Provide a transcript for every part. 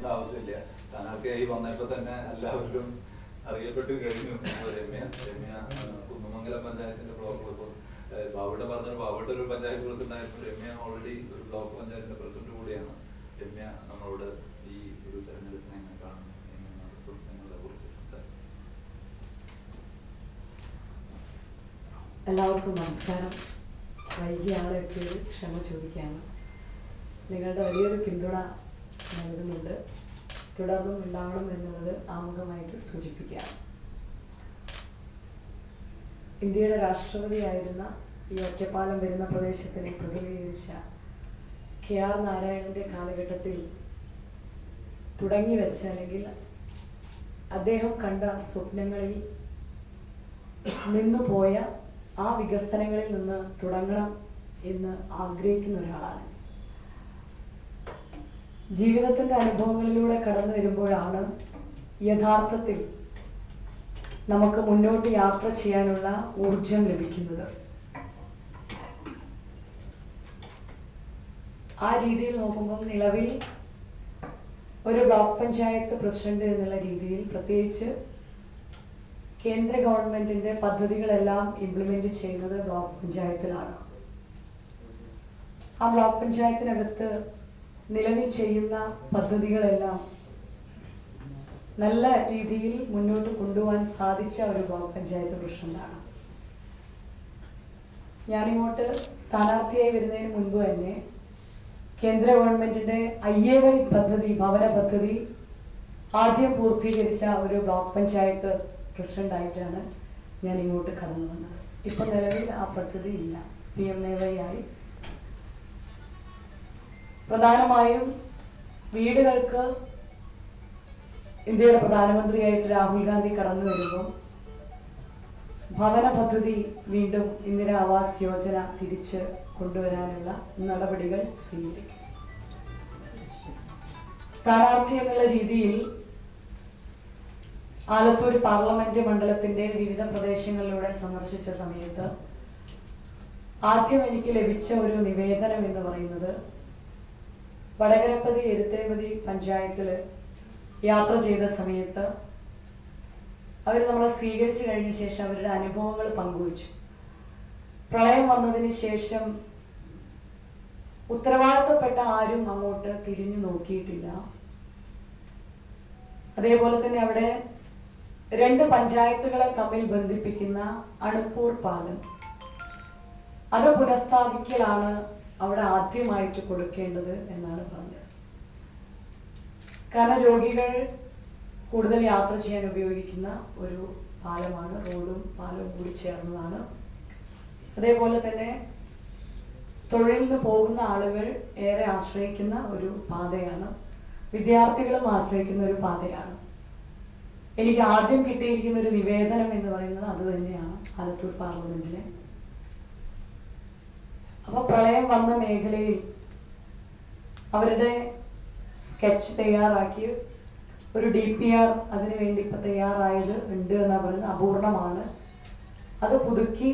പരിചയപ്പെടുത്തേണ്ട ആവശ്യമില്ല. സ്ഥാനാർത്ഥിയായി വന്നപ്പോൾ തന്നെ എല്ലാവരിലും അറിയപ്പെട്ട് കഴിഞ്ഞു. രമ്യ കുന്നമംഗലം പഞ്ചായത്തിന്റെ ബ്ലോക്ക് ഇപ്പോൾ ബാബുട്ട പറഞ്ഞ ബാബുട്ട ഒരു പഞ്ചായത്ത് പ്രസിഡന്റ് ആയപ്പോൾ രമ്യ ഓൾറെഡി ഒരു ബ്ലോക്ക് പഞ്ചായത്തിന്റെ പ്രസിഡന്റ് കൂടിയാണ്. രമ്യ നമ്മളോട് ഈ ഒരു തെരഞ്ഞെടുപ്പിനെ എങ്ങനെ കാണുന്നു, എങ്ങനെ നടത്തും എന്നതിനെ കുറിച്ച് സംസാരിക്കും. എല്ലാവർക്കും നമസ്കാരം. വൈകിയ ആളെയൊക്കെ ക്ഷമ ചോദിക്കുകയാണ്. നിങ്ങളുടെ വലിയൊരു പിന്തുണ നൽകുന്നുണ്ട്, തുടർന്നും ഉണ്ടാവണം എന്നുള്ളത് ആമുഖമായിട്ട് സൂചിപ്പിക്കുകയാണ്. ഇന്ത്യയുടെ രാഷ്ട്രപതിയായിരുന്ന ഈ ഒറ്റപ്പാലം വരുന്ന പ്രദേശത്തിനെ പ്രതിനിധീകരിച്ച KR നാരായണന്റെ കാലഘട്ടത്തിൽ തുടങ്ങി വെച്ച അല്ലെങ്കിൽ അദ്ദേഹം കണ്ട സ്വപ്നങ്ങളിൽ നിന്നുപോയ ആ വികസനങ്ങളിൽ നിന്ന് തുടങ്ങണം എന്ന് ആഗ്രഹിക്കുന്ന ഒരാളാണ്. ജീവിതത്തിൻ്റെ അനുഭവങ്ങളിലൂടെ കടന്നു വരുമ്പോഴാണ് യഥാർത്ഥത്തിൽ നമുക്ക് മുന്നോട്ട് യാത്ര ചെയ്യാനുള്ള ഊർജം ലഭിക്കുന്നത്. ആ രീതിയിൽ നോക്കുമ്പോൾ നിലവിൽ ഒരു ബ്ലോക്ക് പഞ്ചായത്ത് പ്രസിഡന്റ് എന്നുള്ള രീതിയിൽ പ്രത്യേകിച്ച് കേന്ദ്ര ഗവൺമെന്റിന്റെ പദ്ധതികളെല്ലാം ഇംപ്ലിമെന്റ് ചെയ്യുന്നത് ബ്ലോക്ക് പഞ്ചായത്തിലാണ്. ആ ബ്ലോക്ക് പഞ്ചായത്തിനകത്ത് നിലവിൽ ചെയ്യുന്ന പദ്ധതികളെല്ലാം നല്ല രീതിയിൽ മുന്നോട്ട് കൊണ്ടുപോകാൻ സാധിച്ച ഒരു ബ്ലോക്ക് പഞ്ചായത്ത് പ്രസിഡന്റാണ്. ഞാനിങ്ങോട്ട് സ്ഥാനാർത്ഥിയായി വരുന്നതിന് മുൻപ് തന്നെ കേന്ദ്ര ഗവൺമെന്റിന്റെ IAY പദ്ധതി, ഭവന പദ്ധതി ആദ്യം പൂർത്തീകരിച്ച ഒരു ബ്ലോക്ക് പഞ്ചായത്ത് പ്രസിഡന്റായിട്ടാണ് ഞാൻ ഇങ്ങോട്ട് കടന്നു വന്നത്. ഇപ്പൊ നിലവിൽ ആ പദ്ധതി ഇല്ല, PMAY ആയി. പ്രധാനമായും വീടുകൾക്ക് ഇന്ത്യയുടെ പ്രധാനമന്ത്രിയായിട്ട് രാഹുൽ ഗാന്ധി കടന്നു വരുമ്പോൾ ഭവന പദ്ധതി വീണ്ടും ഇന്ദിരാ ആവാസ് യോജന തിരിച്ച് കൊണ്ടുവരാനുള്ള നടപടികൾ സ്വീകരിക്കും. സ്ഥാനാർത്ഥി എന്നുള്ള രീതിയിൽ ആലത്തൂർ പാർലമെന്റ് മണ്ഡലത്തിന്റെ വിവിധ പ്രദേശങ്ങളിലൂടെ സന്ദർശിച്ച സമയത്ത് ആദ്യം എനിക്ക് ലഭിച്ച ഒരു നിവേദനം എന്ന് പറയുന്നത് വടകരപ്പതി എരുത്തേപതി പഞ്ചായത്തില് യാത്ര ചെയ്ത സമയത്ത് അവർ നമ്മളെ സ്വീകരിച്ചു കഴിഞ്ഞ ശേഷം അവരുടെ അനുഭവങ്ങൾ പങ്കുവച്ചു. പ്രളയം വന്നതിന് ശേഷം ഉത്തരവാദിത്തപ്പെട്ട ആരും അങ്ങോട്ട് തിരിഞ്ഞു നോക്കിയിട്ടില്ല. അതേപോലെ തന്നെ അവിടെ 2 പഞ്ചായത്തുകളെ തമ്മിൽ ബന്ധിപ്പിക്കുന്ന അണുപ്പൂർ പാലം അത് പുനഃസ്ഥാപിക്കലാണ് അവിടെ ആദ്യമായിട്ട് കൊടുക്കേണ്ടത് എന്നാണ് പറഞ്ഞത്. കാരണം രോഗികൾ കൂടുതൽ യാത്ര ചെയ്യാൻ ഉപയോഗിക്കുന്ന ഒരു പാലമാണ്, റോഡും പാലവും കൂടി ചേർന്നതാണ്. അതേപോലെ തന്നെ തൊഴിലിന് പോകുന്ന ആളുകൾ ഏറെ ആശ്രയിക്കുന്ന ഒരു പാതയാണ്, വിദ്യാർത്ഥികളും ആശ്രയിക്കുന്ന ഒരു പാതയാണ്. എനിക്ക് ആദ്യം കിട്ടിയിരിക്കുന്ന ഒരു നിവേദനം എന്ന് പറയുന്നത് അത് തന്നെയാണ്, ആലത്തൂർ പാർലമെന്റിലെ. അപ്പൊ പ്രളയം വന്ന മേഖലയിൽ അവരുടെ സ്കെച്ച് തയ്യാറാക്കി ഒരു DPR അതിനു വേണ്ടി ഇപ്പൊ തയ്യാറായത് ഉണ്ട് എന്നാ പറയുന്നത്, അപൂർണമാണ്. അത് പുതുക്കി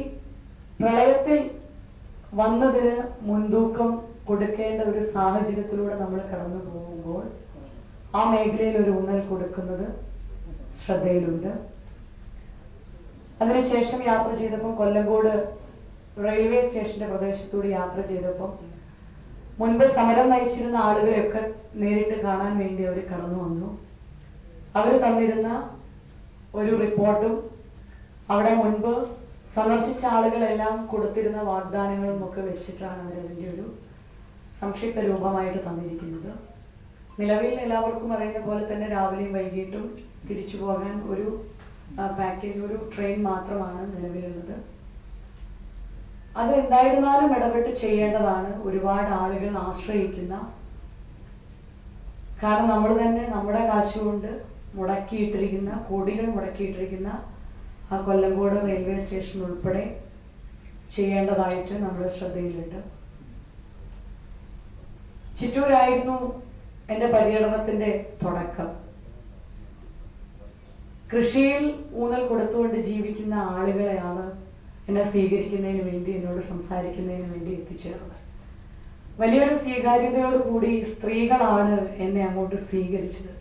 പ്രളയത്തിൽ വന്നതിന് മുൻതൂക്കം കൊടുക്കേണ്ട ഒരു സാഹചര്യത്തിലൂടെ നമ്മൾ കടന്നു പോകുമ്പോൾ ആ മേഖലയിൽ ഒരു ഊന്നൽ കൊടുക്കുന്നത് ശ്രദ്ധയിലുണ്ട്. അതിനുശേഷം യാത്ര ചെയ്തപ്പോൾ കൊല്ലങ്കോട് റെയിൽവേ സ്റ്റേഷന്റെ പ്രദേശത്തൂടെ യാത്ര ചെയ്തപ്പോൾ മുൻപ് സമരം നയിച്ചിരുന്ന ആളുകളെയൊക്കെ നേരിട്ട് കാണാൻ വേണ്ടി അവർ കടന്നു വന്നു. അവർ തന്നിരുന്ന ഒരു റിപ്പോർട്ടും അവിടെ മുൻപ് സന്ദർശിച്ച ആളുകളെല്ലാം കൊടുത്തിരുന്ന വാഗ്ദാനങ്ങളും ഒക്കെ വെച്ചിട്ടാണ് അവരതിൻ്റെ ഒരു സംക്ഷിപ്ത രൂപമായിട്ട് തന്നിരിക്കുന്നത്. നിലവിൽ എല്ലാവർക്കും അറിയുന്ന പോലെ തന്നെ രാവിലെയും വൈകിട്ടും തിരിച്ചു പോകാൻ ഒരു പാക്കേജ്, ഒരു ട്രെയിൻ മാത്രമാണ് നിലവിലുള്ളത്. അത് എന്തായിരുന്നാലും ഇടപെട്ട് ചെയ്യേണ്ടതാണ്. ഒരുപാട് ആളുകൾ ആശ്രയിക്കുന്ന, കാരണം നമ്മൾ തന്നെ നമ്മുടെ കാശുകൊണ്ട് മുടക്കിയിട്ടിരിക്കുന്ന, കോടികൾ മുടക്കിയിട്ടിരിക്കുന്ന ആ കൊല്ലങ്കോട് റെയിൽവേ സ്റ്റേഷൻ ഉൾപ്പെടെ ചെയ്യേണ്ടതായിട്ട് നമ്മുടെ ശ്രദ്ധയിലുണ്ട്. ചിറ്റൂരായിരുന്നു എൻ്റെ പര്യടനത്തിന്റെ തുടക്കം. കൃഷിയിൽ ഊന്നൽ കൊടുത്തുകൊണ്ട് ജീവിക്കുന്ന ആളുകളെയാണ് എന്നെ സ്വീകരിക്കുന്നതിന് വേണ്ടി, എന്നോട് സംസാരിക്കുന്നതിന് വേണ്ടി എത്തിച്ചേർന്നത്. വലിയൊരു സ്വീകാര്യതയോടുകൂടി സ്ത്രീകളാണ് എന്നെ അങ്ങോട്ട് സ്വീകരിച്ചത്.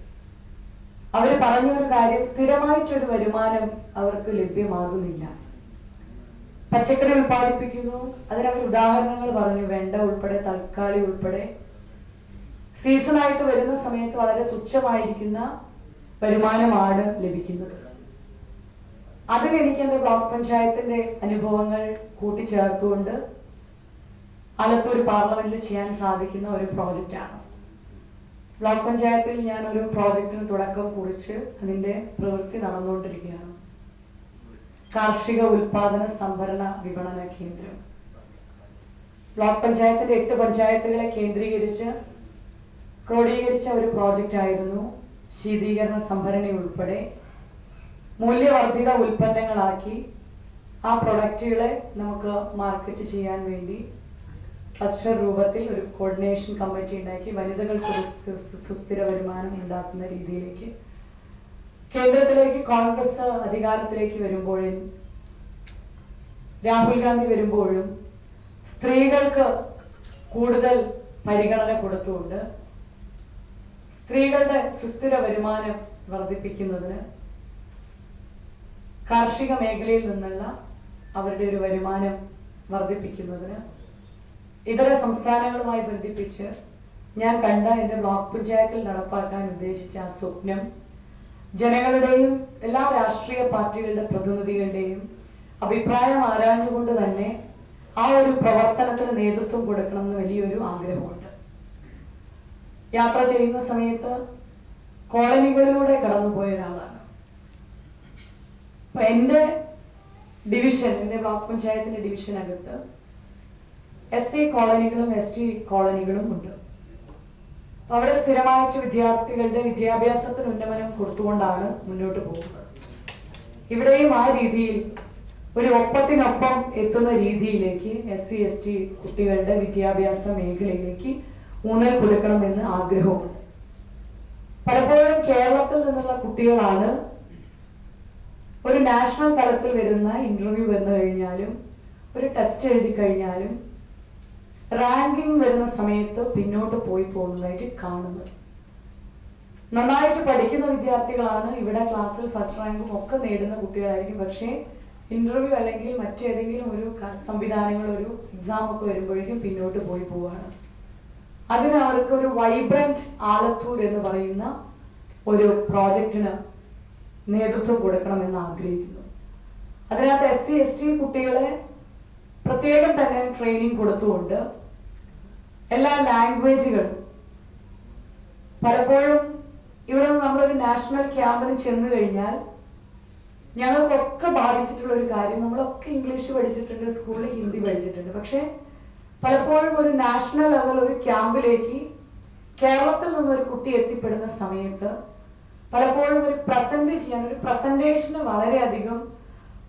അവർ പറഞ്ഞൊരു കാര്യം, സ്ഥിരമായിട്ടൊരു വരുമാനം അവർക്ക് ലഭ്യമാകുന്നില്ല. പച്ചക്കറി ഉൽപ്പാദിപ്പിക്കുന്നു, അതിനവർ ഉദാഹരണങ്ങൾ പറഞ്ഞു. വെണ്ട ഉൾപ്പെടെ, തക്കാളി ഉൾപ്പെടെ സീസണായിട്ട് വരുന്ന സമയത്ത് വളരെ തുച്ഛമായിരിക്കുന്ന വരുമാനമാണ് ലഭിക്കുന്നത്. അതിലെനിക്ക് എൻ്റെ ബ്ലോക്ക് പഞ്ചായത്തിന്റെ അനുഭവങ്ങൾ കൂട്ടിച്ചേർത്തുകൊണ്ട് ആലത്തൂർ പാർലമെന്റിൽ ചെയ്യാൻ സാധിക്കുന്ന ഒരു പ്രോജക്റ്റാണ്. ബ്ലോക്ക് പഞ്ചായത്തിൽ ഞാൻ ഒരു പ്രോജക്റ്റിന് തുടക്കം കുറിച്ച് അതിന്റെ പ്രവൃത്തി നടന്നുകൊണ്ടിരിക്കുകയാണ്. കാർഷിക ഉൽപാദന സംഭരണ വിപണന കേന്ദ്രം. ബ്ലോക്ക് പഞ്ചായത്തിന്റെ 8 പഞ്ചായത്തുകളെ കേന്ദ്രീകരിച്ച് ക്രോഡീകരിച്ച ഒരു പ്രോജക്റ്റ് ആയിരുന്നു. ശീതീകരണ സംഭരണി ഉൾപ്പെടെ മൂല്യവർദ്ധിത ഉൽപ്പന്നങ്ങളാക്കി ആ പ്രൊഡക്റ്റുകളെ നമുക്ക് മാർക്കറ്റ് ചെയ്യാൻ വേണ്ടി ക്ലസ്റ്റർ രൂപത്തിൽ ഒരു കോർഡിനേഷൻ കമ്മിറ്റി ഉണ്ടാക്കി വനിതകൾക്ക് സുസ്ഥിര വരുമാനം ഉണ്ടാക്കുന്ന രീതിയിലേക്ക് കേന്ദ്രത്തിലേക്ക് കോൺഗ്രസ് അധികാരത്തിലേക്ക് വരുമ്പോഴും രാഹുൽ ഗാന്ധി വരുമ്പോഴും സ്ത്രീകൾക്ക് കൂടുതൽ പരിഗണന കൊടുത്തുകൊണ്ട് സ്ത്രീകളുടെ സുസ്ഥിര വരുമാനം വർദ്ധിപ്പിക്കുന്നതിന് കാർഷിക മേഖലയിൽ നിന്നുള്ള അവരുടെ ഒരു വരുമാനം വർദ്ധിപ്പിക്കുന്നതിന് ഇതര സംസ്ഥാനങ്ങളുമായി ബന്ധിപ്പിച്ച് ഞാൻ കണ്ട എൻ്റെ ബ്ലോക്ക് പഞ്ചായത്തിൽ നടപ്പാക്കാൻ ഉദ്ദേശിച്ച ആ സ്വപ്നം ജനങ്ങളുടെയും എല്ലാ രാഷ്ട്രീയ പാർട്ടികളുടെ പ്രതിനിധികളുടെയും അഭിപ്രായം ആരാഞ്ഞുകൊണ്ട് തന്നെ ആ ഒരു പ്രവർത്തനത്തിന് നേതൃത്വം കൊടുക്കണമെന്ന് വലിയൊരു ആഗ്രഹമുണ്ട്. യാത്ര ചെയ്യുന്ന സമയത്ത് കോളനികളിലൂടെ കടന്നുപോയ ഒരാളാണ്. അപ്പൊ എൻ്റെ ഡിവിഷൻ, എൻ്റെ ബ്ലോക്ക് പഞ്ചായത്തിന്റെ ഡിവിഷനകത്ത് SC കോളനികളും ST കോളനികളും ഉണ്ട്. അവിടെ സ്ഥിരമായിട്ട് വിദ്യാർത്ഥികളുടെ വിദ്യാഭ്യാസത്തിന് ഉന്നമനം കൊടുത്തുകൊണ്ടാണ് മുന്നോട്ട് പോകുന്നത്. ഇവിടെയും ആ രീതിയിൽ ഒരു ഒപ്പത്തിനൊപ്പം എത്തുന്ന രീതിയിലേക്ക് SC ST കുട്ടികളുടെ വിദ്യാഭ്യാസ മേഖലയിലേക്ക് ഊന്നൽ കൊടുക്കണമെന്ന് ആഗ്രഹമുണ്ട്. പലപ്പോഴും കേരളത്തിൽ നിന്നുള്ള കുട്ടികളാണ് ഒരു നാഷണൽ തലത്തിൽ വരുന്ന ഇന്റർവ്യൂ വന്നു കഴിഞ്ഞാലും ഒരു ടെസ്റ്റ് എഴുതി കഴിഞ്ഞാലും റാങ്കിങ് വരുന്ന സമയത്ത് പിന്നോട്ട് പോയി പോകുന്നതായിട്ട് കാണുന്നത്. നന്നായിട്ട് പഠിക്കുന്ന വിദ്യാർത്ഥികളാണ് ഇവിടെ ക്ലാസ്സിൽ ഫസ്റ്റ് റാങ്കും ഒക്കെ നേടുന്ന കുട്ടികളായിരിക്കും. പക്ഷേ ഇന്റർവ്യൂ അല്ലെങ്കിൽ മറ്റേതെങ്കിലും ഒരു സംവിധാനങ്ങൾ, ഒരു എക്സാം ഒക്കെ വരുമ്പോഴേക്കും പിന്നോട്ട് പോയി പോവാണ്. അതിന് അവർക്ക് ഒരു വൈബ്രന്റ് ആലത്തൂർ എന്ന് പറയുന്ന ഒരു പ്രോജക്റ്റിന് നേതൃത്വം കൊടുക്കണമെന്ന് ആഗ്രഹിക്കുന്നു. അതിനകത്ത് SC ST കുട്ടികളെ പ്രത്യേകം തന്നെ ട്രെയിനിങ് കൊടുത്തുകൊണ്ട് എല്ലാ ലാംഗ്വേജുകളും പലപ്പോഴും ഇവിടെ നമ്മളൊരു നാഷണൽ ക്യാമ്പിന് ചെന്ന് കഴിഞ്ഞാൽ ഞങ്ങൾക്കൊക്കെ ബാധിച്ചിട്ടുള്ള ഒരു കാര്യം, നമ്മളൊക്കെ ഇംഗ്ലീഷ് പഠിച്ചിട്ടുണ്ട്, സ്കൂളിൽ ഹിന്ദി പഠിച്ചിട്ടുണ്ട്. പക്ഷെ പലപ്പോഴും ഒരു നാഷണൽ ലെവൽ ഒരു ക്യാമ്പിലേക്ക് കേരളത്തിൽ നിന്നൊരു കുട്ടി എത്തിപ്പെടുന്ന സമയത്ത് പലപ്പോഴും ഒരു പ്രസന്റ് ചെയ്യാൻ, ഒരു പ്രസന്റേഷന് വളരെയധികം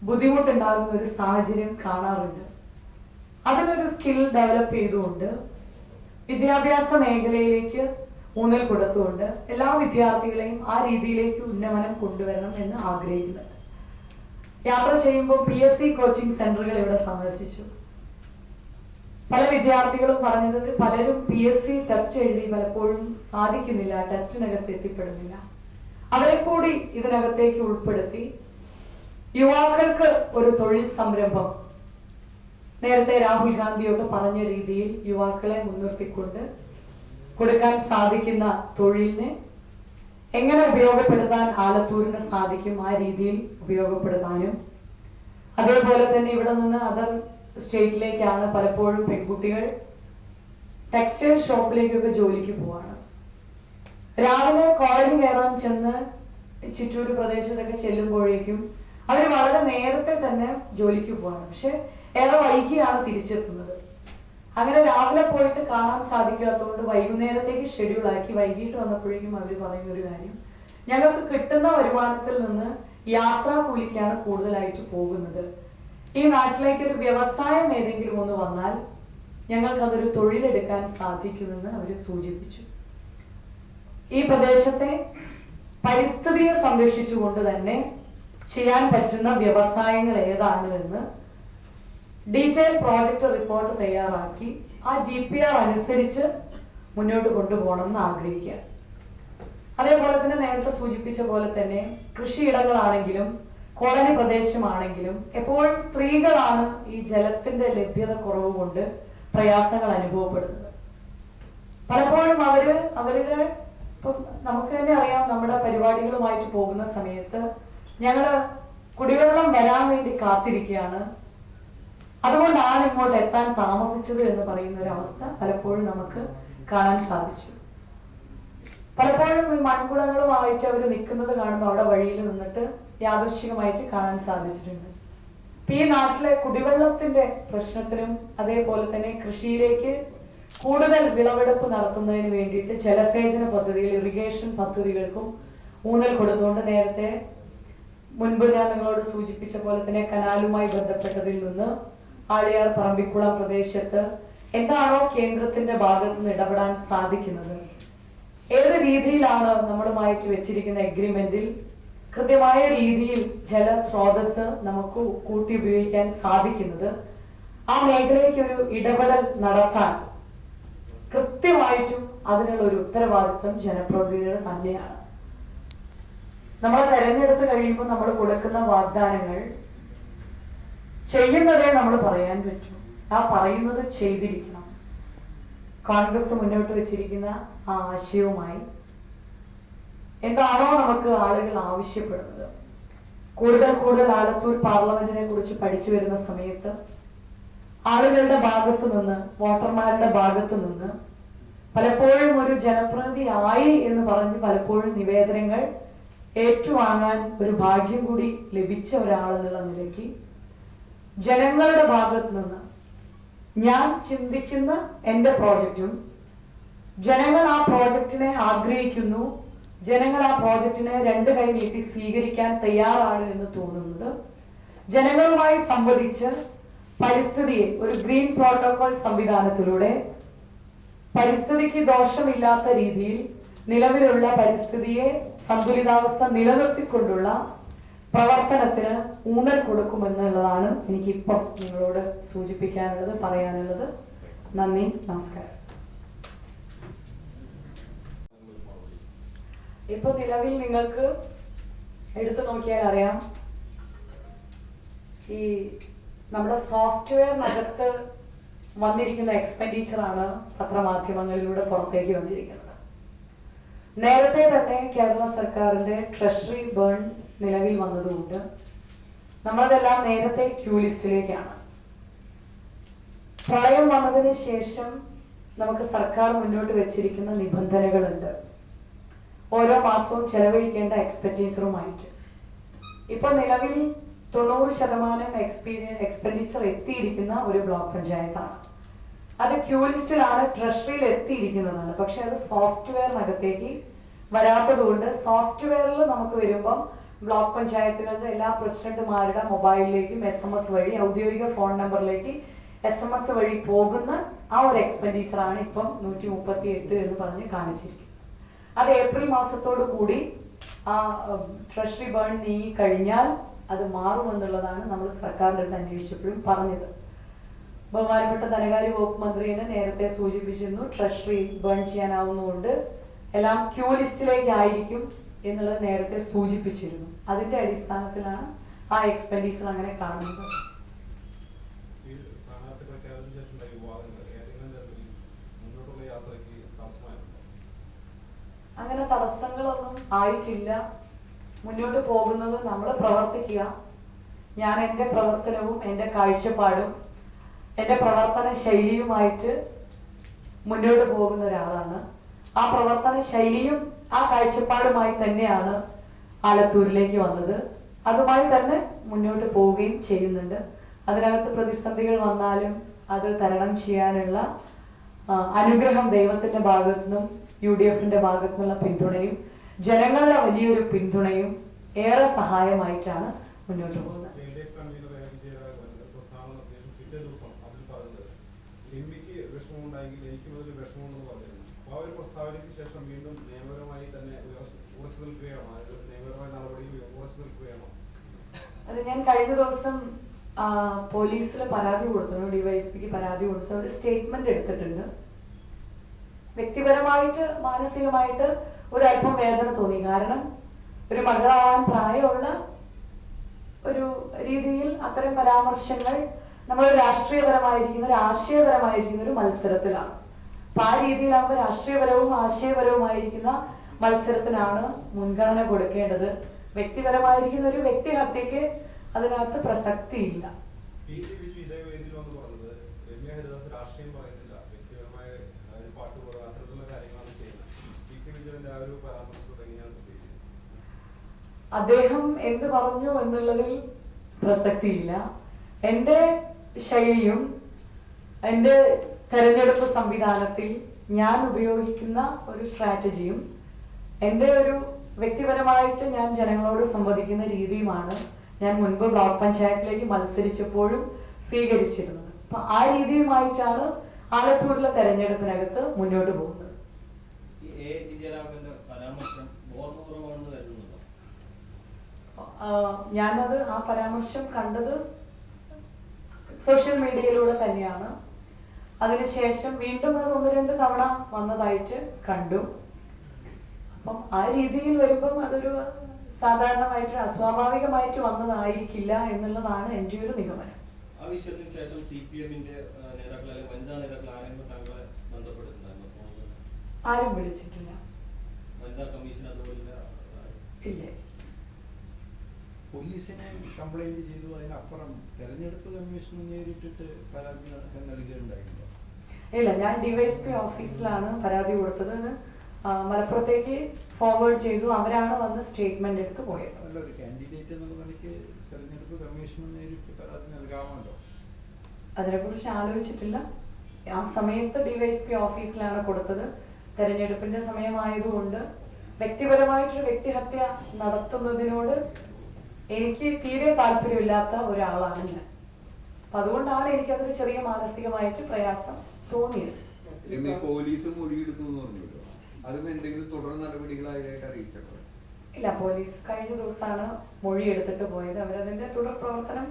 ബുദ്ധിമുട്ടുണ്ടാകുന്ന ഒരു സാഹചര്യം കാണാറുണ്ട്. അതിനൊരു സ്കിൽ ഡെവലപ്പ് ചെയ്തുകൊണ്ട് വിദ്യാഭ്യാസ മേഖലയിലേക്ക് ഊന്നൽ കൊടുത്തുകൊണ്ട് എല്ലാ വിദ്യാർത്ഥികളെയും ആ രീതിയിലേക്ക് ഉന്നമനം കൊണ്ടുവരണം എന്ന് ആഗ്രഹിക്കുന്നത്. യാത്ര ചെയ്യുമ്പോൾ PSC കോച്ചിങ് സെന്ററുകൾ ഇവിടെ സന്ദർശിച്ചു. പല വിദ്യാർത്ഥികളും പറഞ്ഞത് പലരും PSC ടെസ്റ്റ് എഴുതി പലപ്പോഴും സാധിക്കുന്നില്ല, ടെസ്റ്റിനകത്ത് എത്തിപ്പെടുന്നില്ല. അവരെ കൂടി ഇതിനകത്തേക്ക് ഉൾപ്പെടുത്തി യുവാക്കൾക്ക് ഒരു തൊഴിൽ സംരംഭം, നേരത്തെ രാഹുൽ ഗാന്ധിയൊക്കെ പറഞ്ഞ രീതിയിൽ യുവാക്കളെ മുൻനിർത്തിക്കൊണ്ട് കൊടുക്കാൻ സാധിക്കുന്ന തൊഴിലിനെ എങ്ങനെ ഉപയോഗപ്പെടുത്താൻ ആലത്തൂരിന് സാധിക്കും, ആ രീതിയിൽ ഉപയോഗപ്പെടുത്താനും, അതേപോലെ തന്നെ ഇവിടെ നിന്ന് അതർ സ്റ്റേറ്റിലേക്കാണ് പലപ്പോഴും പെൺകുട്ടികൾ ടെക്സ്റ്റൈൽ ഷോപ്പിലേക്കൊക്കെ ജോലിക്ക് പോവാണ്. രാവിലെ കോളനി കയറാൻ ചെന്ന് ചിറ്റൂർ പ്രദേശത്തൊക്കെ ചെല്ലുമ്പോഴേക്കും അവർ വളരെ നേരത്തെ തന്നെ ജോലിക്ക് പോവാണ്. പക്ഷെ ഏറെ വൈകിയാണ് തിരിച്ചെത്തുന്നത്. അങ്ങനെ രാവിലെ പോയിട്ട് കാണാൻ സാധിക്കാത്തതുകൊണ്ട് വൈകുന്നേരത്തേക്ക് ഷെഡ്യൂളാക്കി വൈകിട്ട് വന്നപ്പോഴേക്കും അവർ പറയുന്ന ഒരു കാര്യം, ഞങ്ങൾക്ക് കിട്ടുന്ന വരുമാനത്തിൽ നിന്ന് യാത്രാ കൂലിക്കാണ് കൂടുതലായിട്ട് പോകുന്നത്. ഈ നാട്ടിലേക്ക് ഒരു വ്യവസായം ഏതെങ്കിലും ഒന്ന് വന്നാൽ ഞങ്ങൾക്ക് അതൊരു തൊഴിലെടുക്കാൻ സാധിക്കുമെന്ന് അവർ സൂചിപ്പിച്ചു. ഈ പ്രദേശത്തെ പരിസ്ഥിതിയെ സംരക്ഷിച്ചുകൊണ്ട് തന്നെ ചെയ്യാൻ പറ്റുന്ന വ്യവസായങ്ങൾ ഏതാണ് എന്ന് ഡീറ്റെയിൽ പ്രോജക്റ്റ് റിപ്പോർട്ട് തയ്യാറാക്കി ആ DPR അനുസരിച്ച് മുന്നോട്ട് കൊണ്ടുപോകണമെന്ന് ആഗ്രഹിക്കുക. അതേപോലെ തന്നെ നേരത്തെ സൂചിപ്പിച്ച പോലെ തന്നെ കൃഷിയിടങ്ങളാണെങ്കിലും കോളനി പ്രദേശമാണെങ്കിലും എപ്പോഴും സ്ത്രീകളാണ് ഈ ജലത്തിന്റെ ലഭ്യത കുറവ് കൊണ്ട് പ്രയാസങ്ങൾ അനുഭവപ്പെടുന്നത്. പലപ്പോഴും അവരുടെ ഇപ്പം നമുക്ക് തന്നെ അറിയാം, നമ്മുടെ പരിപാടികളുമായിട്ട് പോകുന്ന സമയത്ത് ഞങ്ങള് കുടിവെള്ളം വരാൻ വേണ്ടി കാത്തിരിക്കുകയാണ്, അതുകൊണ്ടാണ് ഇങ്ങോട്ട് എത്താൻ താമസിച്ചത് എന്ന് പറയുന്ന ഒരു അവസ്ഥ പലപ്പോഴും നമുക്ക് കാണാൻ സാധിച്ചു. പലപ്പോഴും മൺകുടങ്ങളുമായിട്ട് അവർ നിൽക്കുന്നത് കാണുമ്പോൾ അവിടെ വഴിയിൽ നിന്നിട്ട് യാദൃശ്ചികമായിട്ട് കാണാൻ സാധിച്ചിട്ടുണ്ട്. ഈ നാട്ടിലെ കുടിവെള്ളത്തിന്റെ പ്രശ്നത്തിനും അതേപോലെ തന്നെ കൃഷിയിലേക്ക് കൂടുതൽ വിളവെടുപ്പ് നടത്തുന്നതിന് വേണ്ടിയിട്ട് ജലസേചന പദ്ധതികൾ, ഇറിഗേഷൻ പദ്ധതികൾക്കും ഊന്നൽ കൊടുത്തുകൊണ്ട് നേരത്തെ മുൻപ് ഞാൻ നിങ്ങളോട് സൂചിപ്പിച്ച പോലെ തന്നെ കനാലുമായി ബന്ധപ്പെട്ടതിൽ നിന്ന് ആളിയാർ പറമ്പിക്കുളം പ്രദേശത്ത് എന്താണോ കേന്ദ്രത്തിന്റെ ഭാഗത്ത് നിന്ന് ഇടപെടാൻ സാധിക്കുന്നത്, ഏത് രീതിയിലാണ് നമ്മളുമായിട്ട് വെച്ചിരിക്കുന്ന എഗ്രിമെന്റിൽ കൃത്യമായ രീതിയിൽ ജലസ്രോതസ് നമുക്ക് കൂട്ടി ഉപയോഗിക്കാൻ സാധിക്കുന്നത്, ആ മേഖലയ്ക്ക് ഒരു ഇടപെടൽ നടത്താൻ കൃത്യമായിട്ടും അതിനുള്ള ഒരു ഉത്തരവാദിത്വം ജനപ്രതിനിധികൾ തന്നെയാണ്. നമ്മളെ തെരഞ്ഞെടുത്ത് കഴിയുമ്പോൾ നമ്മൾ കൊടുക്കുന്ന വാഗ്ദാനങ്ങൾ ചെയ്യുന്നതേ നമ്മൾ പറയാൻ പറ്റൂ. ആ പറയുന്നത് ചെയ്തിരിക്കണം. കോൺഗ്രസ് മുന്നോട്ട് വെച്ചിരിക്കുന്ന ആ ആശയവുമായി എന്താണോ നമുക്ക് ആളുകൾ ആവശ്യപ്പെടുന്നത്, കൂടുതൽ ആലത്തൂർ പാർലമെന്റിനെ കുറിച്ച് പഠിച്ചു വരുന്ന സമയത്ത് ആളുകളുടെ ഭാഗത്തു നിന്ന്, വോട്ടർമാരുടെ ഭാഗത്തു നിന്ന് പലപ്പോഴും ഒരു ജനപ്രതിനിധി ആയി എന്ന് പറഞ്ഞ് പലപ്പോഴും നിവേദനങ്ങൾ ഏറ്റുവാങ്ങാൻ ഒരു ഭാഗ്യം കൂടി ലഭിച്ച ഒരാളെന്നുള്ള നിലയ്ക്ക് ജനങ്ങളുടെ ഭാഗത്തു നിന്ന് ഞാൻ ചിന്തിക്കുന്ന എൻ്റെ പ്രോജക്റ്റും, ജനങ്ങൾ ആ പ്രോജക്റ്റിനെ ആഗ്രഹിക്കുന്നു, ജനങ്ങൾ ആ പ്രോജക്റ്റിനെ രണ്ട് കൈ നീട്ടി സ്വീകരിക്കാൻ തയ്യാറാണ് എന്ന് തോന്നുന്നത്, ജനങ്ങളുമായി സംവദിച്ച് പരിസ്ഥിതിയെ ഒരു ഗ്രീൻ പ്രോട്ടോകോൾ സംവിധാനത്തിലൂടെ പരിസ്ഥിതിക്ക് ദോഷമില്ലാത്ത രീതിയിൽ നിലവിലുള്ള പരിസ്ഥിതിയെ സന്തുലിതാവസ്ഥ നിലനിർത്തിക്കൊണ്ടുള്ള പ്രവർത്തനത്തിന് ഊന്നൽ കൊടുക്കുമെന്നുള്ളതാണ് എനിക്കിപ്പം നിങ്ങളോട് സൂചിപ്പിക്കാനുള്ളത്, പറയാനുള്ളത്. നന്ദി, നമസ്കാരം. ഇപ്പൊ നിലവിൽ നിങ്ങൾക്ക് എടുത്തു നോക്കിയാൽ അറിയാം, ഈ നമ്മുടെ സോഫ്റ്റ്വെയറിനകത്ത് വന്നിരിക്കുന്ന എക്സ്പെൻഡിച്ചറാണ് പത്രമാധ്യമങ്ങളിലൂടെ പുറത്തേക്ക് വന്നിരിക്കുന്നത്. നേരത്തെ തന്നെ കേരള സർക്കാരിന്റെ ട്രഷറി ബേൺ നിലവിൽ വന്നതുകൊണ്ട് നമ്മളതെല്ലാം നേരത്തെ ക്യൂ ലിസ്റ്റിലേക്കാണ്. പ്രളയം വന്നതിന് ശേഷം നമുക്ക് സർക്കാർ മുന്നോട്ട് വെച്ചിരിക്കുന്ന നിബന്ധനകളുണ്ട്, ഓരോ മാസവും ചെലവഴിക്കേണ്ട എക്സ്പെൻഡിച്ചറുമായിട്ട്. ഇപ്പൊ നിലവിൽ 90% എക്സ്പെൻഡിച്ചർ എത്തിയിരിക്കുന്ന ഒരു ബ്ലോക്ക് പഞ്ചായത്താണ്. അത് ക്യൂ ലിസ്റ്റിലാണ്, ട്രഷറിയിൽ എത്തിയിരിക്കുന്നതാണ്. പക്ഷെ അത് സോഫ്റ്റ്വെയറിനകത്തേക്ക് വരാത്തത് കൊണ്ട് സോഫ്റ്റ്വെയറിൽ നമുക്ക് വരുമ്പം ബ്ലോക്ക് പഞ്ചായത്തുകളുടെ എല്ലാ പ്രസിഡന്റുമാരുടെ മൊബൈലിലേക്കും SMS വഴി ഔദ്യോഗിക ഫോൺ നമ്പറിലേക്ക് SMS വഴി പോകുന്ന ആ ഒരു എക്സ്പെൻഡിച്ചറാണ് ഇപ്പം 138 എന്ന് പറഞ്ഞ് കാണിച്ചിരിക്കുന്നത്. അത് ഏപ്രിൽ മാസത്തോടു കൂടി ആ ട്രഷറി ബേൺ നീങ്ങി കഴിഞ്ഞാൽ അത് മാറുമെന്നുള്ളതാണ് നമ്മൾ സർക്കാരിൻ്റെ അടുത്ത് അന്വേഷിച്ചപ്പോഴും പറഞ്ഞത്. ബഹുമാനപ്പെട്ട ധനകാര്യ വകുപ്പ് മന്ത്രിയെ നേരത്തെ സൂചിപ്പിച്ചിരുന്നു, ട്രഷറി ബേൺ ചെയ്യാനാവുന്നതുകൊണ്ട് എല്ലാം ക്യൂ ലിസ്റ്റിലേക്ക് ആയിരിക്കും എന്നുള്ളത് നേരത്തെ സൂചിപ്പിച്ചിരുന്നു. അതിന്റെ അടിസ്ഥാനത്തിലാണ് ആ എക്സ്പെൻഡിച്ചർ അങ്ങനെ കാണുന്നത്. അങ്ങനെ തടസ്സങ്ങളൊന്നും ആയിട്ടില്ല. മുന്നോട്ട് പോകുന്നത് നമ്മൾ പ്രവർത്തിക്കുക. ഞാൻ എൻ്റെ പ്രവർത്തനവും എൻ്റെ കാഴ്ചപ്പാടും എൻ്റെ പ്രവർത്തന ശൈലിയുമായിട്ട് മുന്നോട്ട് പോകുന്ന ഒരാളാണ്. ആ പ്രവർത്തന ശൈലിയും ആ കാഴ്ചപ്പാടുമായി തന്നെയാണ് ആലത്തൂരിലേക്ക് വന്നത്. അതുമായി തന്നെ മുന്നോട്ട് പോവുകയും ചെയ്യുന്നുണ്ട്. അതിനകത്ത് പ്രതിസന്ധികൾ വന്നാലും അത് തരണം ചെയ്യാനുള്ള അനുഗ്രഹം ദൈവത്തിന്റെ ഭാഗത്തു നിന്നും UDFന്റെ ഭാഗത്തു നിന്നുള്ള പിന്തുണയും ജനങ്ങളുടെ വലിയൊരു പിന്തുണയും ഏറെ സഹായമായിട്ടാണ് മുന്നോട്ട് പോകുന്നത്. അത് ഞാൻ കഴിഞ്ഞ ദിവസം പോലീസിൽ പരാതി കൊടുത്തു, ഡിവൈഎസ്പിക്ക് പരാതി കൊടുത്തു. അവർ സ്റ്റേറ്റ്മെന്റ് എടുത്തിട്ടുണ്ട്. വ്യക്തിപരമായിട്ട് മാനസികമായിട്ട് ഒരല്പം വേദന തോന്നി. കാരണം ഒരു മകളാവാൻ പ്രായമുള്ള ഒരു രീതിയിൽ അത്തരം പരാമർശങ്ങൾ നമ്മൾ രാഷ്ട്രീയപരമായിരിക്കുന്ന ഒരു ആശയപരമായിരിക്കുന്ന ഒരു മത്സരത്തിലാണ്. അപ്പൊ ആ രീതിയിലാകുമ്പോൾ രാഷ്ട്രീയപരവും ആശയപരവുമായിരിക്കുന്ന മത്സരത്തിനാണ് മുൻഗണന കൊടുക്കേണ്ടത്. വ്യക്തിപരമായിരിക്കുന്ന ഒരു വ്യക്തിഹത്യക്ക് അതിനകത്ത് പ്രസക്തിയില്ല. അദ്ദേഹം എന്ത് പറഞ്ഞു എന്നുള്ളതിൽ പ്രസക്തിയില്ല. എൻ്റെ ശൈലിയും എൻ്റെ തെരഞ്ഞെടുപ്പ് സംവിധാനത്തിൽ ഞാൻ ഉപയോഗിക്കുന്ന ഒരു സ്ട്രാറ്റജിയും എൻ്റെ ഒരു വ്യക്തിപരമായിട്ട് ഞാൻ ജനങ്ങളോട് സംവദിക്കുന്ന രീതിയുമാണ് ഞാൻ മുൻപ് ബ്ലോക്ക് പഞ്ചായത്തിലേക്ക് മത്സരിച്ചപ്പോഴും സ്വീകരിച്ചിരുന്നത്. അപ്പൊ ആ രീതിയുമായിട്ടാണ് ആലത്തൂരിലെ തെരഞ്ഞെടുപ്പിനകത്ത് മുന്നോട്ട് പോകുന്നത്. ഞാനത് ആ പരാമർശം കണ്ടത് സോഷ്യൽ മീഡിയയിലൂടെ തന്നെയാണ്. അതിനുശേഷം വീണ്ടും അത് 1-2 തവണ വന്നതായിട്ട് കണ്ടു. അപ്പം ആ രീതിയിൽ വരുമ്പം അതൊരു സാധാരണമായിട്ട് അസ്വാഭാവികമായിട്ട് വന്നതായിരിക്കില്ല എന്നുള്ളതാണ് എൻ്റെ ഒരു നിഗമനം. ആരും വിളിച്ചിട്ടില്ല. ഇല്ല. പോലീസിനെ കംപ്ലൈന്റ് ചെയ്തു. അതിനപ്പുറം തെരഞ്ഞെടുപ്പ് കമ്മീഷന് നേരിട്ടിട്ട് പരാതി നൽകുകയുണ്ടായില്ല. ഇല്ല, ഞാൻ ഡിവൈഎസ്പി ഓഫീസിലാണ് പരാതി കൊടുത്തത്. മലപ്പുറത്തേക്ക് ഫോർവേഡ് ചെയ്തു. അവരാണ് വന്ന് സ്റ്റേറ്റ്മെന്റ് എടുത്ത് പോയത്. അല്ല, ഒരു കാൻഡിഡേറ്റ് എന്നുള്ള നിലയ്ക്ക് തെരഞ്ഞെടുപ്പ് കമ്മീഷന് നേരിട്ട് പരാതി നൽകാമല്ലോ. അതിനെക്കുറിച്ച് ആലോചിച്ചിട്ടില്ല. ആ സമയത്ത് ഡിവൈഎസ്പി ഓഫീസിലാണ് കൊടുത്തത്. തെരഞ്ഞെടുപ്പിന്റെ സമയമായതുകൊണ്ട് വ്യക്തിപരമായിട്ടൊരു വ്യക്തിഹത്യ നടത്തുന്നതിനോട് എനിക്ക് തീരെ താല്പര്യമില്ലാത്ത ഒരാളാണ് ഞാൻ. അപ്പൊ അതുകൊണ്ടാണ് എനിക്കതൊരു ചെറിയ മാനസികമായിട്ട് പ്രയാസം തോന്നിയത്. പോലീസ് മൊഴിയെടുത്തു എന്ന് പറഞ്ഞല്ലോ, അതിന് എന്തെങ്കിലും തുടർ നടപടികളായിട്ട് അറിയിച്ചോ? ഇല്ല, പോലീസ് കഴിഞ്ഞ ദിവസമാണ് മൊഴി എടുത്തിട്ട് പോയത്. അവരതിന്റെ തുടർ പ്രവർത്തനം,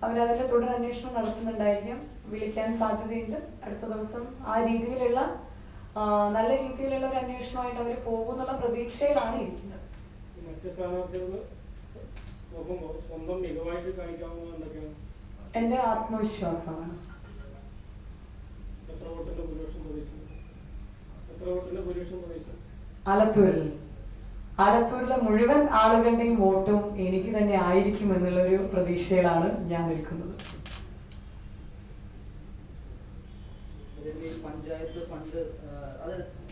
അവരതിന്റെ തുടർ അന്വേഷണം നടത്തുന്നുണ്ടായിരിക്കും. വിളിക്കാൻ സാധ്യതയുണ്ട്. അടുത്ത ദിവസം ആ രീതിയിലുള്ള നല്ല രീതിയിലുള്ള ഒരു അന്വേഷണമായിട്ട് അവർ പോകുന്നുള്ള പ്രതീക്ഷയിലാണ് ഇരിക്കുന്നത്. എന്റെ ആത്മവിശ്വാസമാണ്. ആലത്തൂരിലെ മുഴുവൻ ആളുകളുടെയും വോട്ടും എനിക്ക് തന്നെ ആയിരിക്കും എന്നുള്ളൊരു പ്രതീക്ഷയിലാണ് ഞാൻ നിൽക്കുന്നത്. പഞ്ചായത്ത് ഫണ്ട്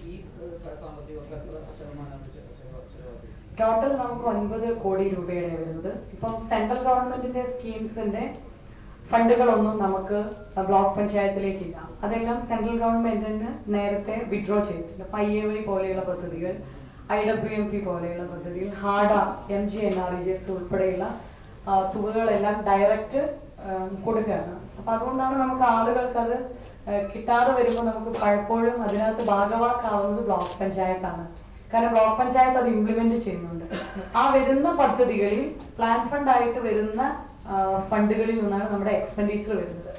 ഈ സാമ്പത്തിക വർഷം എത്ര ശതമാനം? ടോട്ടൽ നമുക്ക് 9 കോടി രൂപയുടെ വരുന്നത്. ഇപ്പം സെൻട്രൽ ഗവൺമെന്റിന്റെ സ്കീംസിന്റെ ഫണ്ടുകളൊന്നും നമുക്ക് ബ്ലോക്ക് പഞ്ചായത്തിലേക്കില്ല. അതെല്ലാം സെൻട്രൽ ഗവൺമെന്റിന് നേരത്തെ വിഡ്രോ ചെയ്തിട്ടുണ്ട്. IAY പോലെയുള്ള പദ്ധതികൾ, IWMP പോലെയുള്ള പദ്ധതികൾ, ഹാഡ, MGNREGS ഉൾപ്പെടെയുള്ള തുകകളെല്ലാം ഡയറക്റ്റ് കൊടുക്കുകയാണ്. അപ്പൊ അതുകൊണ്ടാണ് നമുക്ക് ആളുകൾക്ക് അത് കിട്ടാതെ വരുമ്പോൾ നമുക്ക് പലപ്പോഴും അതിനകത്ത് ഭാഗവാക്കാവുന്നത് ബ്ലോക്ക് പഞ്ചായത്താണ്. കാരണം ബ്ലോക്ക് പഞ്ചായത്ത് അത് ഇംപ്ലിമെന്റ് ചെയ്യുന്നുണ്ട്. ആ വരുന്ന പദ്ധതികളിൽ പ്ലാൻ ഫണ്ട് ആയിട്ട് വരുന്ന ഫണ്ടുകളിൽ നിന്നാണ് നമ്മുടെ എക്സ്പെൻഡിച്ചർ വരുന്നത്.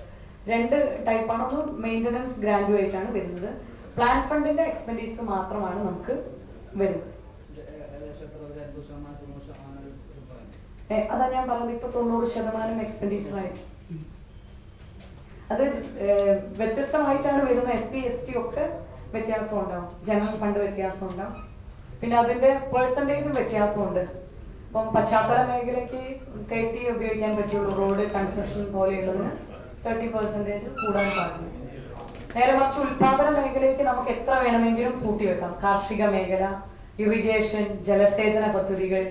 2 ടൈപ്പാണ്. ഒന്ന് മെയിൻ്റനൻസ് ഗ്രാൻഡുമായിട്ടാണ് വരുന്നത്. പ്ലാൻ ഫണ്ടിന്റെ എക്സ്പെൻഡിച്ചർ മാത്രമാണ് നമുക്ക് വരുന്നത്. അതാ ഞാൻ പറഞ്ഞത്, ഇപ്പൊ 90% എക്സ്പെൻഡിച്ചർ ആയിട്ട്. അത് വ്യത്യസ്തമായിട്ടാണ് വരുന്നത്. SC ST ഒക്കെ വ്യത്യാസം ഉണ്ടാവും. ജനറൽ ഫണ്ട് വ്യത്യാസം ഉണ്ടാവും. പിന്നെ അതിന്റെ പെർസെൻറ്റേജും വ്യത്യാസമുണ്ട്. ഇപ്പം പശ്ചാത്തല മേഖലയ്ക്ക് 30 ഉപയോഗിക്കാൻ പറ്റുള്ളൂ. റോഡ് കൺസ്ട്രക്ഷൻ പോലെയുള്ളതിന് 30% കൂടാൻ പാടില്ല. നേരെ മറിച്ച് ഉൽപാദന മേഖലയ്ക്ക് നമുക്ക് എത്ര വേണമെങ്കിലും കൂട്ടിവെക്കാം. കാർഷിക മേഖല, ഇറിഗേഷൻ, ജലസേചന പദ്ധതികൾ,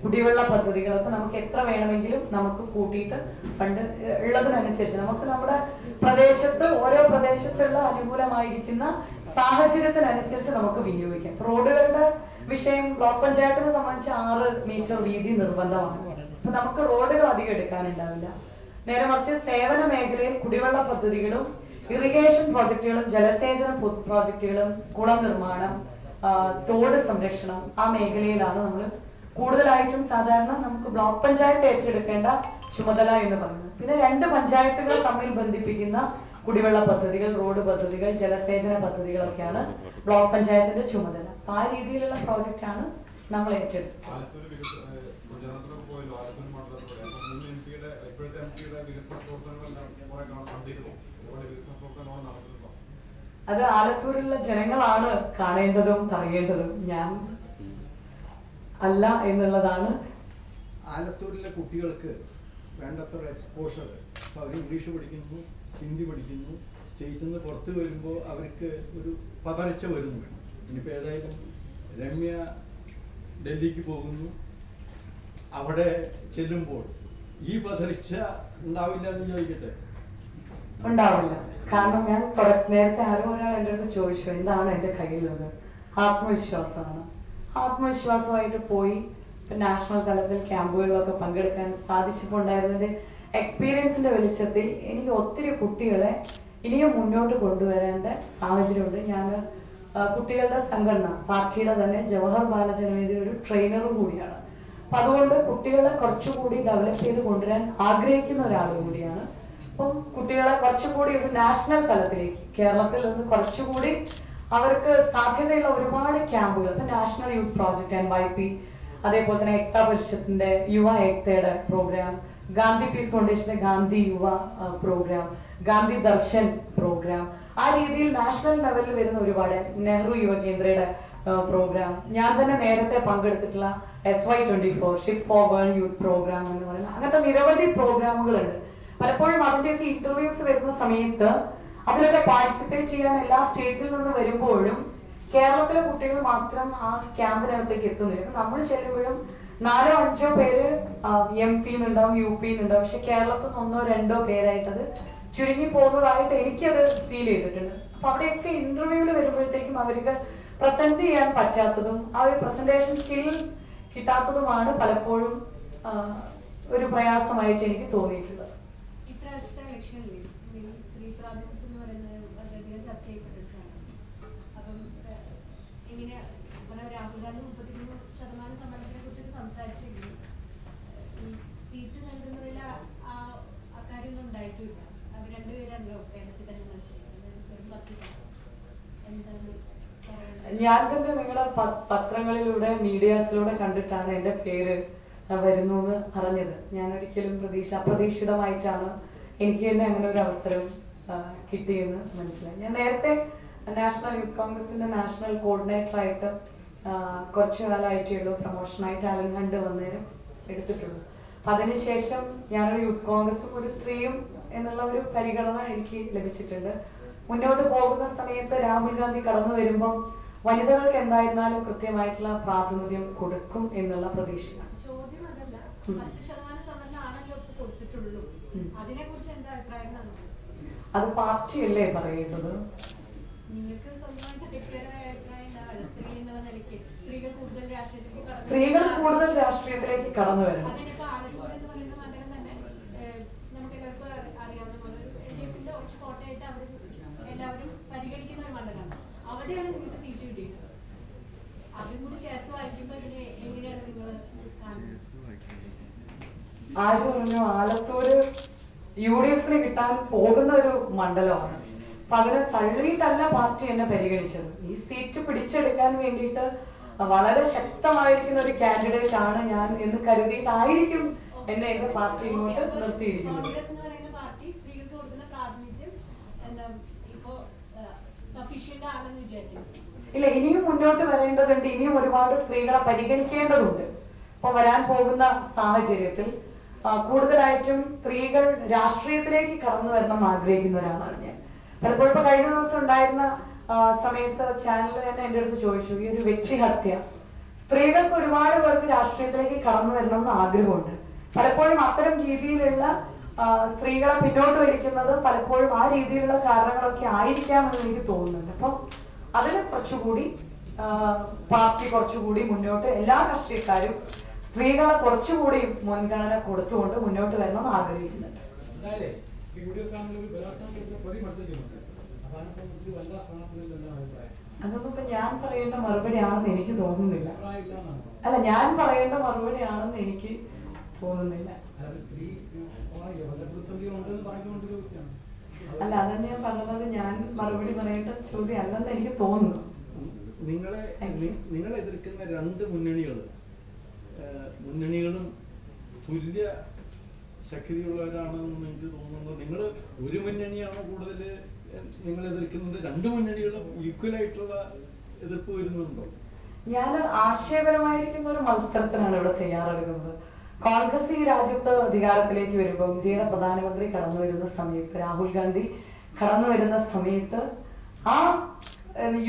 കുടിവെള്ള പദ്ധതികളൊക്കെ നമുക്ക് എത്ര വേണമെങ്കിലും നമുക്ക് കൂട്ടിയിട്ട് ഫണ്ട് ഉള്ളതിനനുസരിച്ച് നമുക്ക് നമ്മുടെ പ്രദേശത്ത് ഓരോ പ്രദേശത്തുള്ള അനുകൂലമായിരിക്കുന്ന സാഹചര്യത്തിനനുസരിച്ച് നമുക്ക് വിനിയോഗിക്കാം. റോഡുകളുടെ വിഷയം ബ്ലോക്ക് പഞ്ചായത്തിനെ സംബന്ധിച്ച് 6 മീറ്റർ വീതി നിർബന്ധമാണ്. അപ്പൊ നമുക്ക് റോഡുകൾ അധികം എടുക്കാനുണ്ടാവില്ല. നേരെ മറിച്ച് സേവന മേഖലയിൽ കുടിവെള്ള പദ്ധതികളും ഇറിഗേഷൻ പ്രോജക്റ്റുകളും ജലസേചന പ്രോജക്റ്റുകളും കുളം നിർമ്മാണം, തോട് സംരക്ഷണം, ആ മേഖലയിലാണ് നമ്മൾ കൂടുതലായിട്ടും സാധാരണ നമുക്ക് ബ്ലോക്ക് പഞ്ചായത്ത് ഏറ്റെടുക്കേണ്ട ചുമതല എന്ന് പറയുന്നത്. പിന്നെ 2 പഞ്ചായത്തുകൾ തമ്മിൽ ബന്ധിപ്പിക്കുന്ന കുടിവെള്ള പദ്ധതികൾ, റോഡ് പദ്ധതികൾ, ജലസേചന പദ്ധതികളൊക്കെയാണ് ബ്ലോക്ക് പഞ്ചായത്തിന്റെ ചുമതല. അപ്പൊ ആ രീതിയിലുള്ള പ്രോജക്റ്റാണ് നമ്മൾ ഏറ്റെടുത്തത്. അത് ആലത്തൂരിലുള്ള ജനങ്ങളാണ് കാണേണ്ടതും പറയേണ്ടതും, ഞാൻ അല്ല എന്നുള്ളതാണ്. ആലത്തൂരിലെ കുട്ടികൾക്ക് വേണ്ടത്ര എക്സ്പോഷർ, അപ്പോൾ അവർ ഇംഗ്ലീഷ് പഠിക്കുന്നു, ഹിന്ദി പഠിക്കുന്നു, സ്റ്റേറ്റിൽ നിന്ന് പുറത്ത് വരുമ്പോൾ അവർക്ക് ഒരു പതർച്ച വരുന്നു. ഇനിയിപ്പോൾ ഏതായാലും രമ്യ ഡൽഹിക്ക് പോകുന്നു, അവിടെ ചെല്ലുമ്പോൾ ഈ പതർച്ച ഉണ്ടാവില്ല എന്ന് ചോദിക്കട്ടെ? ഉണ്ടാവില്ല. കാരണം ഞാൻ നേരത്തെ ആരോ ഒരാൾ എൻ്റെ അടുത്ത് ചോദിച്ചു എന്താണ് എൻ്റെ കയ്യിലുള്ളത്. ആത്മവിശ്വാസമാണ്. ആത്മവിശ്വാസമായിട്ട് പോയി നാഷണൽ തലത്തിൽ ക്യാമ്പുകളിലൊക്കെ പങ്കെടുക്കാൻ സാധിച്ചപ്പോൾ ഉണ്ടായിരുന്നതിന്റെ എക്സ്പീരിയൻസിന്റെ വെളിച്ചത്തിൽ എനിക്ക് ഒത്തിരി കുട്ടികളെ ഇനിയും മുന്നോട്ട് കൊണ്ടുവരേണ്ട സാഹചര്യമുണ്ട്. ഞാൻ കുട്ടികളുടെ സംഘടന പാർട്ടിയുടെ തന്നെ ജവഹർ ബാലജനവേദി ഒരു ട്രെയിനറും കൂടിയാണ്. അപ്പൊ അതുകൊണ്ട് കുട്ടികളെ കുറച്ചുകൂടി ഡെവലപ്പ് ചെയ്ത് കൊണ്ടുവരാൻ ആഗ്രഹിക്കുന്ന ഒരാൾ കൂടിയാണ്. അപ്പം കുട്ടികളെ കുറച്ചുകൂടി ഒരു നാഷണൽ തലത്തിലേക്ക് കേരളത്തിൽ നിന്ന് കുറച്ചുകൂടി അവർക്ക് സാധ്യതയുള്ള ഒരുപാട് ക്യാമ്പുകൾ, നാഷണൽ യൂത്ത് പ്രോജക്റ്റ് NYP, അതേപോലെ തന്നെ ഏക്താ പരിഷത്തിന്റെ യുവ ഏക്തയുടെ പ്രോഗ്രാം, ഗാന്ധി പീസ് ഫൗണ്ടേഷന്റെ ഗാന്ധി യുവ പ്രോഗ്രാം, ഗാന്ധി ദർശൻ പ്രോഗ്രാം, ആ രീതിയിൽ നാഷണൽ ലെവലിൽ വരുന്ന ഒരുപാട് നെഹ്റു യുവ കേന്ദ്രയുടെ പ്രോഗ്രാം, ഞാൻ തന്നെ നേരത്തെ പങ്കെടുത്തിട്ടുള്ള SY24 ship for world youth programme എന്ന് പറയുന്ന അങ്ങനത്തെ നിരവധി പ്രോഗ്രാമുകളുണ്ട്. പലപ്പോഴും അതിന്റെയൊക്കെ ഇന്റർവ്യൂസ് വരുന്ന സമയത്ത് അതിലൊക്കെ പാർട്ടിസിപ്പേറ്റ് ചെയ്യാൻ എല്ലാ സ്റ്റേറ്റിൽ നിന്ന് വരുമ്പോഴും കേരളത്തിലെ കുട്ടികൾ മാത്രം ആ ക്യാമ്പിനകത്തേക്ക് എത്തുന്നില്ല. നമ്മൾ ചെല്ലുമ്പോഴും 4-5 പേര് MP ഉണ്ടാവും, UP ഉണ്ടാവും, പക്ഷെ കേരളത്തിൽ നിന്ന് 1-2 പേരായിട്ടത് ചുരുങ്ങി പോകുന്നതായിട്ട് എനിക്കത് ഫീൽ ചെയ്തിട്ടുണ്ട്. അപ്പൊ അവിടെയൊക്കെ ഇന്റർവ്യൂവിൽ വരുമ്പോഴത്തേക്കും അവർക്ക് പ്രസന്റ് ചെയ്യാൻ പറ്റാത്തതും ആ ഒരു പ്രസന്റേഷൻ സ്കിൽ കിട്ടാത്തതുമാണ് പലപ്പോഴും ഒരു പ്രയാസമായിട്ട് എനിക്ക് തോന്നിയിട്ടുള്ളത്. ഇപ്രാവശ്യത്തെ ഇലക്ഷനിൽ സ്ത്രീ പ്രാതിനിധ്യം എന്ന് പറയുന്നത് വളരെയധികം ചർച്ച ചെയ്യപ്പെട്ടിട്ടാണ്. അപ്പം ഇങ്ങനെ രാഹുൽ ഗാന്ധി 33% സമ്മർദ്ദത്തിനെ കുറിച്ചൊക്കെ സംസാരിച്ചിരുന്നു. സീറ്റ് നൽകുന്നതിൽ അക്കാര്യമൊന്നും ഉണ്ടായിട്ടില്ല. അത് 2 പേരാണല്ലോ കേരളത്തിൽ തന്നെ മത്സരിക്കുന്നത്. എന്താണ് ഞാൻ തന്നെ നിങ്ങളുടെ പത്രങ്ങളിലൂടെ മീഡിയാസിലൂടെ കണ്ടിട്ടാണ് എൻ്റെ പേര് വരുന്നു എന്ന് അറിഞ്ഞത്. ഞാൻ ഒരിക്കലും അപ്രതീക്ഷിതമായിട്ടാണ് എനിക്ക് തന്നെ അങ്ങനെ ഒരു അവസരം കിട്ടിയെന്ന് മനസ്സിലായി. ഞാൻ നേരത്തെ നാഷണൽ യൂത്ത് കോൺഗ്രസിന്റെ നാഷണൽ കോർഡിനേറ്ററായിട്ട് കുറച്ചു കാലമായിട്ടേ ഉള്ളൂ പ്രൊമോഷനായിട്ട് അലങ്കണ്ട് വന്നേരം എടുത്തിട്ടുള്ളൂ. അപ്പം അതിനുശേഷം ഞാനൊരു യൂത്ത് കോൺഗ്രസും ഒരു സ്ത്രീയും എന്നുള്ള ഒരു പരിഗണന എനിക്ക് ലഭിച്ചിട്ടുണ്ട്. മുന്നോട്ട് പോകുന്ന സമയത്ത് രാഹുൽ ഗാന്ധി കടന്നു വരുമ്പം വനിതകൾക്ക് എന്തായിരുന്നാലും കൃത്യമായിട്ടുള്ള പ്രാതിനിധ്യം കൊടുക്കും എന്നുള്ള പ്രതീക്ഷയാണ്. ചോദ്യം അതല്ല, 10% സമ്മർദ്ദമാണല്ലോ കൊടുത്തിട്ടുള്ളൂ. അതിനെക്കുറിച്ച് എന്താ അഭിപ്രായം? അത് പാർട്ടിയല്ലേ പറയേണ്ടത്? നിങ്ങൾക്ക് സ്വന്തമായിട്ട് വ്യക്തിപരമായ അഭിപ്രായം ഉണ്ടാവില്ല. സ്ത്രീ എന്നുള്ള നിലയ്ക്ക് സ്ത്രീകൾ കൂടുതൽ രാഷ്ട്രീയത്തിലേക്ക് കടന്നു വരണം. അതിനിപ്പോ ആലത്തൂർ എന്ന് പറയുന്ന മണ്ഡലം തന്നെ നമുക്ക് എല്ലാവർക്കും അറിയാവുന്ന പോലെ LDFന്റെ കോട്ടയായിട്ട് അവർ എല്ലാവരും പരിഗണിക്കുന്ന ഒരു മണ്ഡലമാണ്. അവിടെയാണ് നിങ്ങൾക്ക് സീറ്റ് കിട്ടിയിട്ടുള്ളത്. അതും കൂടി ചേർത്ത് വായിക്കുമ്പോൾ എങ്ങനെയാണ് നിങ്ങൾ കാണുന്നത്? ആര് പറഞ്ഞു? ആലത്തൂര് UDFന് കിട്ടാൻ പോകുന്ന ഒരു മണ്ഡലമാണ്. അപ്പൊ അതിനെ തള്ളിയിട്ടല്ല പാർട്ടി എന്നെ പരിഗണിച്ചത്. ഈ സീറ്റ് പിടിച്ചെടുക്കാൻ വേണ്ടിയിട്ട് വളരെ ശക്തമായിരിക്കുന്ന ഒരു കാൻഡിഡേറ്റ് ആണ് ഞാൻ എന്ന് കരുതിയിട്ടായിരിക്കും എന്നെ എന്റെ പാർട്ടി ഇങ്ങോട്ട് നിർത്തിയിരിക്കുന്നത്. ഇല്ല, ഇനിയും മുന്നോട്ട് വരേണ്ടതുണ്ട്. ഇനിയും ഒരുപാട് സ്ത്രീകളെ പരിഗണിക്കേണ്ടതുണ്ട്. അപ്പൊ വരാൻ പോകുന്ന സാഹചര്യത്തിൽ കൂടുതലായിട്ടും സ്ത്രീകൾ രാഷ്ട്രീയത്തിലേക്ക് കടന്നു വരണം ആഗ്രഹിക്കുന്ന ഒരാളാണ് ഞാൻ. പലപ്പോഴും ഇപ്പൊ കഴിഞ്ഞ ദിവസം ഉണ്ടായിരുന്ന സമയത്ത് ചാനലിൽ തന്നെ എൻ്റെ അടുത്ത് ചോദിച്ചു, ഈ ഒരു വ്യക്തിഹത്യ സ്ത്രീകൾക്ക് ഒരുപാട് പേർക്ക് രാഷ്ട്രീയത്തിലേക്ക് കടന്നു വരണം എന്ന് ആഗ്രഹമുണ്ട്. പലപ്പോഴും അത്തരം രീതിയിലുള്ള സ്ത്രീകളെ പിന്നോട്ട് വലിക്കുന്നത് പലപ്പോഴും ആ രീതിയിലുള്ള കാരണങ്ങളൊക്കെ ആയിരിക്കാമെന്ന് എനിക്ക് തോന്നുന്നുണ്ട്. അപ്പം അതിന് കുറച്ചുകൂടി പാർട്ടി കുറച്ചുകൂടി മുന്നോട്ട് എല്ലാ രാഷ്ട്രീയക്കാരും സ്ത്രീകളെ കുറച്ചുകൂടി മുൻഗണന കൊടുത്തുകൊണ്ട് മുന്നോട്ട് വരണമെന്ന് ആഗ്രഹിക്കുന്നുണ്ട്. അതൊന്നും ഇപ്പൊ ഞാൻ പറയേണ്ട മറുപടി ആണെന്ന് എനിക്ക് തോന്നുന്നില്ല. അല്ല, ഞാൻ പറയേണ്ട മറുപടി ആണെന്ന് എനിക്ക് തോന്നുന്നില്ല. അല്ല, അതന്നെ ഞാൻ പറഞ്ഞത്, ഞാൻ മറുപടി പറയേണ്ട ചോദ്യം അല്ലെന്ന് എനിക്ക് തോന്നുന്നു. നിങ്ങളെ എതിർക്കുന്ന രണ്ട് മുന്നണികളും തുല്യ ശക്തിയുള്ളവരാണെന്ന് എനിക്ക് തോന്നുന്നു. നിങ്ങൾ ഒരു മുന്നണിയാണോ കൂടുതൽ നിങ്ങൾ എതിർക്കുന്നത്? രണ്ട് മുന്നണികളും ഈക്വൽ ആയിട്ടുള്ള എതിർപ്പ് വരുന്നുണ്ടോ? ഞാൻ ആശയപരമായിരിക്കുന്ന ഒരു മത്സരത്തിനാണ് ഇവിടെ തയ്യാറെടുക്കുന്നത്. കോൺഗ്രസ് ഈ രാജ്യത്ത് അധികാരത്തിലേക്ക് വരുമ്പോൾ, ഇന്ത്യയുടെ പ്രധാനമന്ത്രി കടന്നു വരുന്ന സമയത്ത്, രാഹുൽ ഗാന്ധി കടന്നു വരുന്ന സമയത്ത് ആ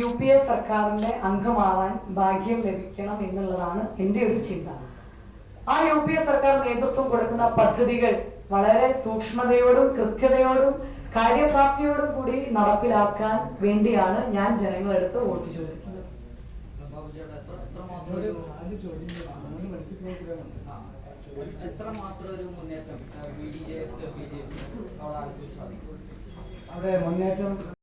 UPA സർക്കാരിന്റെ അംഗമാവാൻ ഭാഗ്യം ലഭിക്കണം എന്നുള്ളതാണ് എൻ്റെ ഒരു ചിന്ത. ആ UPA സർക്കാർ നേതൃത്വം കൊടുക്കുന്ന പദ്ധതികൾ വളരെ സൂക്ഷ്മതയോടും കൃത്യതയോടും കാര്യപ്രാപ്തിയോടും കൂടി നടപ്പിലാക്കാൻ വേണ്ടിയാണ് ഞാൻ ജനങ്ങളെടുത്ത് വോട്ട് ചോദിക്കുന്നത്. എത്രമാത്രം ഒരു മുന്നേറ്റം BDJS BJP അവിടെ മുന്നേറ്റം